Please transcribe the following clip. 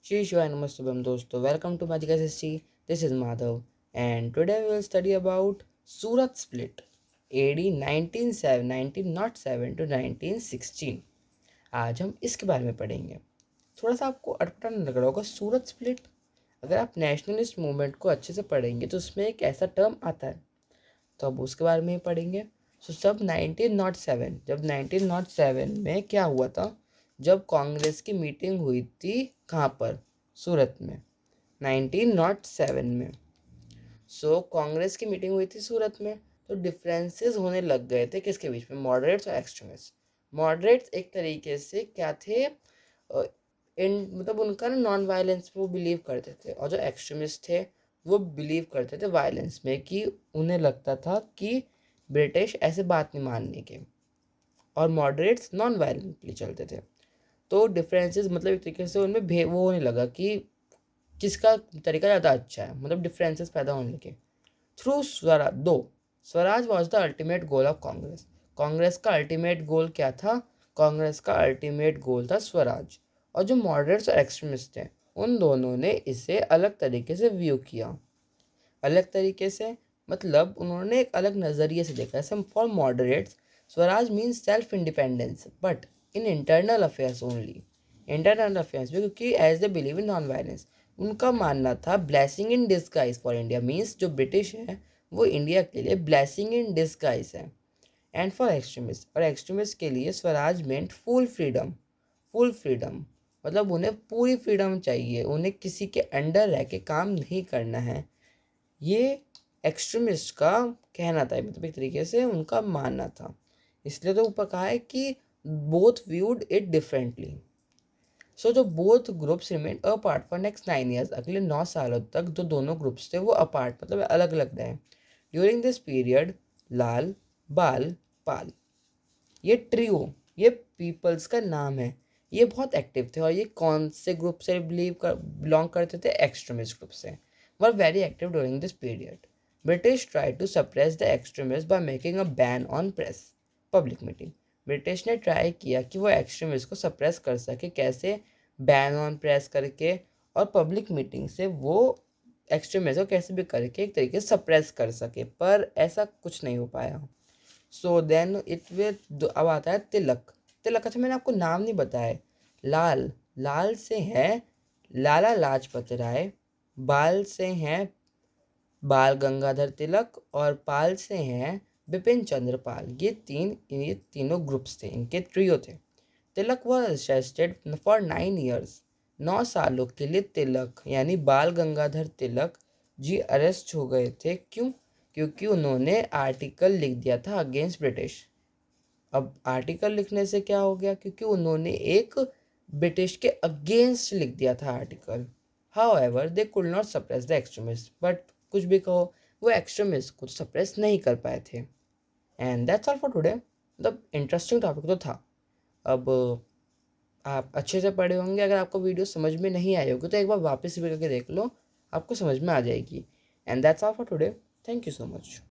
Shri Shivaya Namaste दोस्तों, welcome to Magic SSC. This is Madhav and today we will study about Surat split AD 1907 to 1916. आज हम इसके बारे में पढ़ेंगे। थोड़ा सा आपको अटपटा लग रहा होगा सूरत स्प्लिट। अगर आप नेशनलिस्ट मूवमेंट को अच्छे से पढ़ेंगे तो उसमें एक ऐसा टर्म आता है, तो अब उसके बारे में ही पढ़ेंगे। सब 1907, जब 1907 में क्या हुआ था, जब कांग्रेस की मीटिंग हुई थी कहाँ पर, सूरत में, 1907 में। कांग्रेस की मीटिंग हुई थी सूरत में, तो डिफरेंसेस होने लग गए थे किसके बीच में, मॉडरेट्स और एक्सट्रीमिस्ट। मॉडरेट्स एक तरीके से क्या थे, मतलब उनका ना नॉन वायलेंस पे वो बिलीव करते थे, और जो एक्सट्रीमिस्ट थे वो बिलीव करते थे वायलेंस में, कि उन्हें लगता था कि ब्रिटिश ऐसे बात नहीं मानने के, और मॉडरेट्स नॉन वायलेंटली चलते थे। तो डिफरेंसेस मतलब एक तरीके से उनमें वो होने लगा कि किसका तरीका ज़्यादा अच्छा है, मतलब डिफरेंसेस पैदा होने लगे। Through Swaraj, Swaraj was the ultimate goal of Congress. Congress का अल्टीमेट गोल क्या था, कांग्रेस का अल्टीमेट गोल था स्वराज। और जो मॉडरेट्स और एक्सट्रीमिस्ट थे, उन दोनों ने इसे अलग तरीके से व्यू किया। अलग तरीके से मतलब उन्होंने एक अलग नज़रिए से देखा। जैसे for moderates, swaraj means self independence but in internal affairs only. Internal affairs में, क्योंकि as they believe in non violence, उनका मानना था blessing in disguise for India, means जो ब्रिटिश है वो इंडिया के लिए ब्लेसिंग इन डिस्गाइज है। एंड फॉर एक्सट्रीमिस्ट, और एक्सट्रीमिस्ट के लिए swaraj meant full freedom. Full freedom मतलब उन्हें पूरी फ्रीडम चाहिए, उन्हें किसी के अंडर रह के काम नहीं करना है। ये एक्सट्रीमिस्ट का कहना था, मतलब एक तरीके से उनका मानना था। इसलिए तो ऊपर कहा है कि बोथ व्यूड इट डिफरेंटली। जो both groups remain apart for next 9 years, अगले 9 सालों तक जो दोनों ग्रुप्स थे वो अपार्ट मतलब अलग अलग रहे। ड्यूरिंग दिस पीरियड लाल, बाल, पाल, ये ट्रियो, ये पीपल्स का नाम है, ये बहुत एक्टिव थे। और ये कौन से ग्रुप से बिलोंग करते थे, एक्सट्रीमिस्ट ग्रुप से। Were very active during this period. British try to suppress the extremist by making a ban on press, public meeting. British ने ट्राई किया कि वो एक्सट्रीमिस्ट को सप्रेस कर सके, कैसे, बैन ऑन प्रेस करके, और पब्लिक मीटिंग से वो एक्सट्रीमिस्ट को कैसे भी करके एक तरीके से सप्रेस कर सके, पर ऐसा कुछ नहीं हो पाया। सो देन इट विल, अब आता है तिलक। तिलक, अच्छा मैंने आपको नाम नहीं बताया। लाल, लाल से है लाला लाजपत राय, बाल से हैं बाल गंगाधर तिलक, और पाल से हैं बिपिन चंद्र पाल। ये तीनों ग्रुप्स थे, इनके ट्रियो थे। तिलक वॉज अरेस्टेड फॉर 9 ईयर्स। 9 सालों के लिए तिलक यानी बाल गंगाधर तिलक जी अरेस्ट हो गए थे। क्यों? क्योंकि उन्होंने आर्टिकल लिख दिया था अगेंस्ट ब्रिटिश। अब आर्टिकल लिखने से क्या हो गया, क्योंकि उन्होंने एक ब्रिटिश के अगेंस्ट लिख दिया था article. However they could not suppress the extremist, but कुछ भी कहो, वो एक्सट्रीमिस्ट को सप्रेस नहीं कर पाए थे। And that's all for today. मतलब इंटरेस्टिंग टॉपिक तो था। अब आप अच्छे से पढ़े होंगे। अगर आपको वीडियो समझ में नहीं आई होगी तो एक बार वापस रिपीट करके देख लो, आपको समझ में आ जाएगी। And that's all for today. Thank you so much.